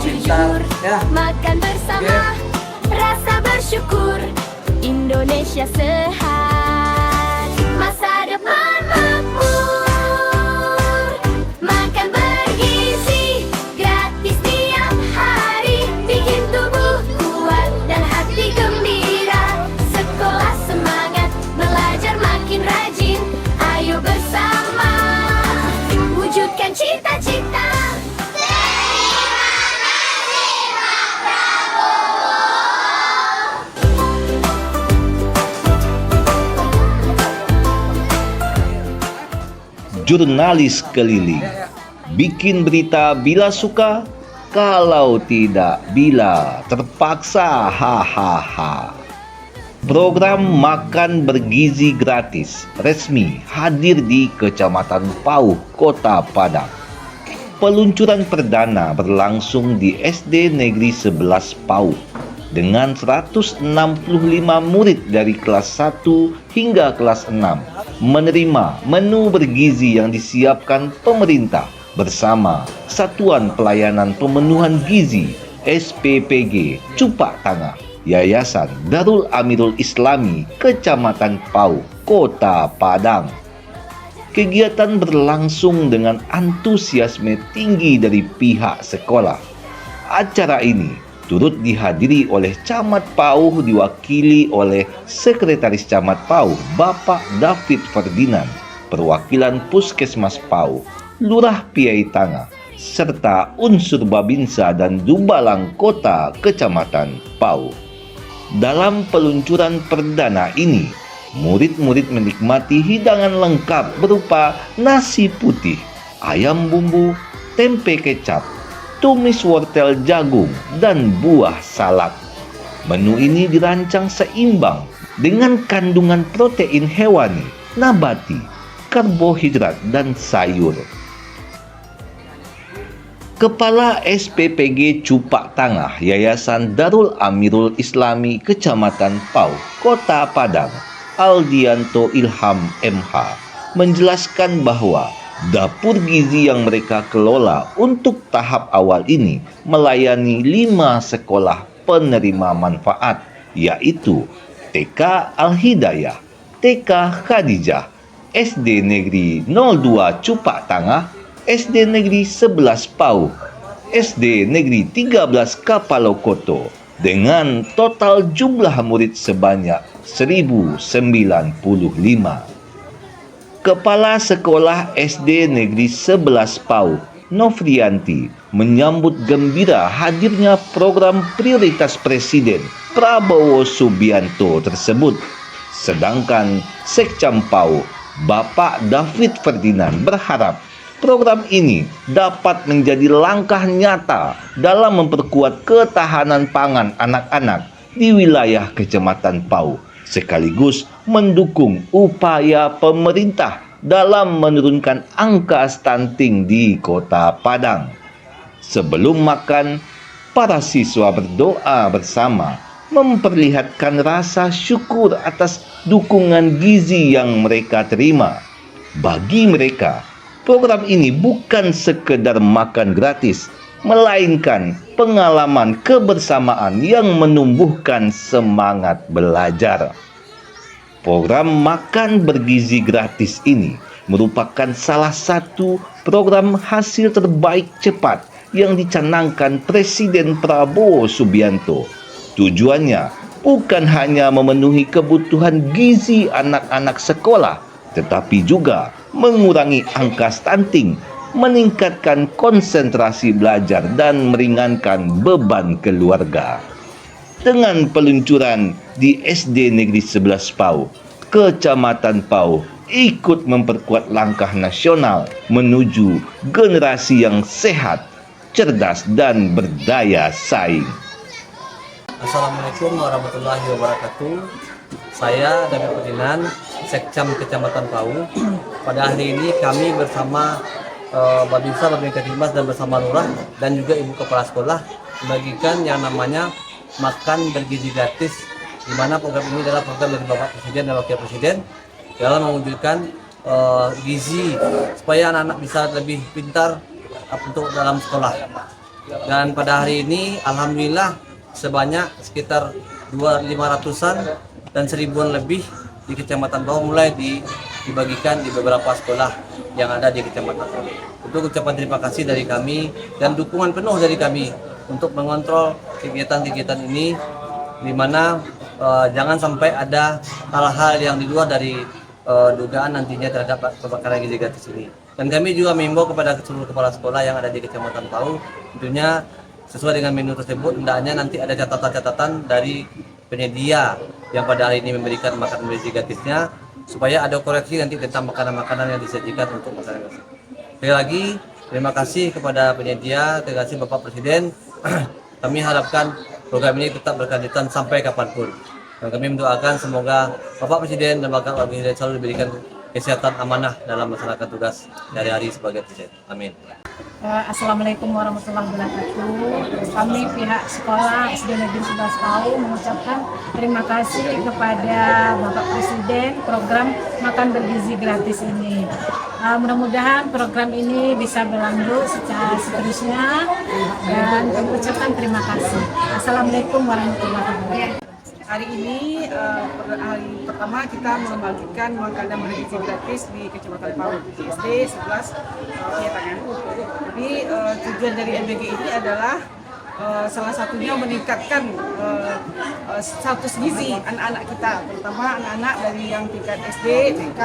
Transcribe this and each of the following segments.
jujur, ya. makan bersama, rasa bersyukur, Indonesia sehat, masa depan makmur, makan bergizi, gratis tiap hari, bikin tubuh kuat dan hati gembira, sekolah semangat, belajar makin rajin, ayo bersama, wujudkan cita-cita. Jurnalis keliling, bikin berita bila suka, kalau tidak bila terpaksa, hahaha. Program makan bergizi gratis resmi hadir di Kecamatan Pauh, Kota Padang. Peluncuran perdana berlangsung di SD Negeri 11 Pauh dengan 165 murid dari kelas 1 hingga kelas 6 menerima menu bergizi yang disiapkan pemerintah bersama Satuan Pelayanan Pemenuhan Gizi SPPG Cupak Tangah, Yayasan Darul Amirul Islami Kecamatan Pauh, Kota Padang. Kegiatan berlangsung dengan antusiasme tinggi dari pihak sekolah. Acara ini turut dihadiri oleh Camat Pauh diwakili oleh Sekretaris Camat Pauh Bapak David Ferdinand, perwakilan Puskesmas Pauh, Lurah Piai Tangah, serta unsur Babinsa dan Dubalang Kota Kecamatan Pauh. Dalam peluncuran perdana ini, murid-murid menikmati hidangan lengkap berupa nasi putih, ayam bumbu, tempe kecap, tumis wortel jagung, dan buah salad. Menu ini dirancang seimbang dengan kandungan protein hewani, nabati, karbohidrat, dan sayur. Kepala SPPG Cupak Tangah Yayasan Darul Amirul Islami Kecamatan Pauh, Kota Padang, Aldianto Ilham MH, menjelaskan bahwa dapur gizi yang mereka kelola untuk tahap awal ini melayani 5 sekolah penerima manfaat, yaitu TK Al-Hidayah, TK Khadijah, SD Negeri 02 Cupak Tangah, SD Negeri 11 Pauh, SD Negeri 13 Kapalokoto, dengan total jumlah murid sebanyak 1095. Kepala Sekolah SD Negeri 11 Pauh, Novrianti, menyambut gembira hadirnya program prioritas Presiden Prabowo Subianto tersebut. Sedangkan Sekcam Pauh, Bapak David Ferdinand, berharap program ini dapat menjadi langkah nyata dalam memperkuat ketahanan pangan anak-anak di wilayah Kecamatan Pauh, sekaligus mendukung upaya pemerintah dalam menurunkan angka stunting di Kota Padang. Sebelum makan, para siswa berdoa bersama, memperlihatkan rasa syukur atas dukungan gizi yang mereka terima. Bagi mereka, program ini bukan sekedar makan gratis, melainkan pengalaman kebersamaan yang menumbuhkan semangat belajar. Program makan bergizi gratis ini merupakan salah satu program hasil terbaik cepat yang dicanangkan Presiden Prabowo Subianto. Tujuannya bukan hanya memenuhi kebutuhan gizi anak-anak sekolah, tetapi juga mengurangi angka stunting, meningkatkan konsentrasi belajar, dan meringankan beban keluarga. Dengan peluncuran di SD Negeri 11 Pauh, Kecamatan Pauh ikut memperkuat langkah nasional menuju generasi yang sehat, cerdas, dan berdaya saing. Assalamualaikum warahmatullahi wabarakatuh. Saya David Ferdinand, Sekcam Kecamatan Pauh. Pada hari ini kami bersama Babinsa, Babinsa Dimas, dan bersama Lurah dan juga Ibu Kepala Sekolah membagikan yang namanya makan bergizi gratis, di mana program ini adalah program dari Bapak Presiden dan Wakil Presiden dalam mewujudkan gizi supaya anak-anak bisa lebih pintar untuk dalam sekolah. Dan pada hari ini alhamdulillah sebanyak sekitar 500-an dan 1000-an lebih di Kecamatan Pau mulai dibagikan di beberapa sekolah yang ada di Kecamatan Pau. Untuk ucapan terima kasih dari kami dan dukungan penuh dari kami untuk mengontrol kegiatan-kegiatan ini, di mana jangan sampai ada hal-hal yang di luar dari dugaan nantinya terhadap kebakaran gizi gratis ini. Dan kami juga mengimbau kepada seluruh kepala sekolah yang ada di Kecamatan Pau, tentunya sesuai dengan menu tersebut, hendaknya nanti ada catatan-catatan dari penyedia yang pada hari ini memberikan makanan gizi gratisnya, supaya ada koreksi nanti tentang makanan-makanan yang disajikan untuk masyarakat. Sekali lagi, terima kasih kepada penyedia, terima kasih Bapak Presiden. Kami harapkan program ini tetap berkelanjutan sampai kapanpun. Dan kami mendoakan semoga Bapak Presiden dan Bapak Wakil Presiden selalu diberikan kesehatan amanah dalam melaksanakan tugas hari-hari sebagai Presiden. Amin. Assalamualaikum warahmatullahi wabarakatuh. Kami pihak sekolah SD Negeri 11 Pau mengucapkan terima kasih kepada Bapak Presiden program makan bergizi gratis ini. Mudah-mudahan program ini bisa berlanjut secara seterusnya dan kami ucapkan terima kasih. Assalamualaikum warahmatullahi wabarakatuh. Hari ini hari pertama kita membagikan makanan bergizi gratis di Kecamatan Pau di SD 11 Tangan. Jadi tujuan dari MBG ini adalah salah satunya meningkatkan status gizi anak-anak kita, terutama anak-anak dari yang tingkat SD, TK,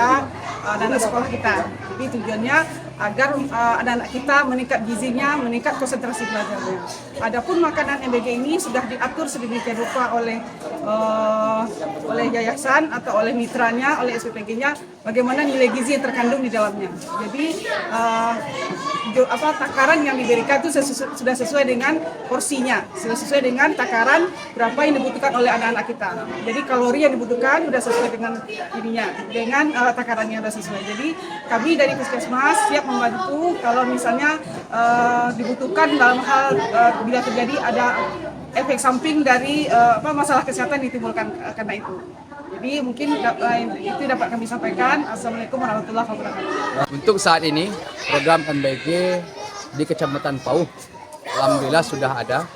anak-anak sekolah kita. Jadi tujuannya agar anak-anak kita meningkat gizinya, meningkat konsentrasi belajarnya. Adapun makanan MBG ini sudah diatur sedemikian rupa oleh yayasan atau oleh mitranya, oleh SPPG-nya, bagaimana nilai gizi yang terkandung di dalamnya. Jadi takaran yang diberikan itu sudah sesuai dengan porsinya, sudah sesuai dengan takaran berapa yang dibutuhkan oleh anak-anak kita. Jadi kalori yang dibutuhkan sudah sesuai dengan ininya, dengan takarannya sudah sesuai. Jadi kami dari Puskesmas siap membantu kalau misalnya dibutuhkan dalam hal bila terjadi ada efek samping dari masalah kesehatan yang ditimbulkan karena itu. Jadi mungkin itu dapat kami sampaikan. Assalamualaikum warahmatullahi wabarakatuh. Untuk saat ini program MBG di Kecamatan Pau alhamdulillah sudah ada,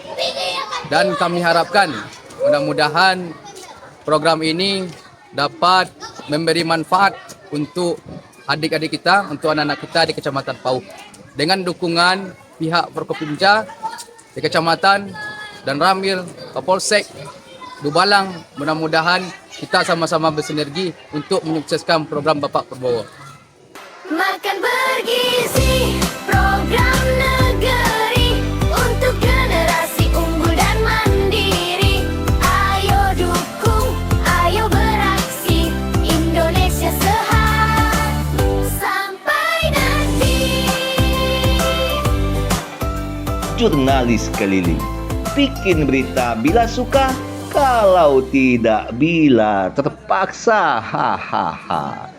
dan kami harapkan mudah-mudahan program ini dapat memberi manfaat untuk adik-adik kita, untuk anak-anak kita di Kecamatan Pau. Dengan dukungan pihak Forkopimda di Kecamatan dan Ramil, Kapolsek, Dubalang, mudah-mudahan kita sama-sama bersinergi untuk menyukseskan program Bapak Prabowo. Makan bergizi, program negeri untuk generasi unggul dan mandiri. Ayo dukung, ayo beraksi, Indonesia sehat sampai nanti. Jurnalis keliling, bikin berita bila suka, kalau tidak bila terpaksa. Hahaha.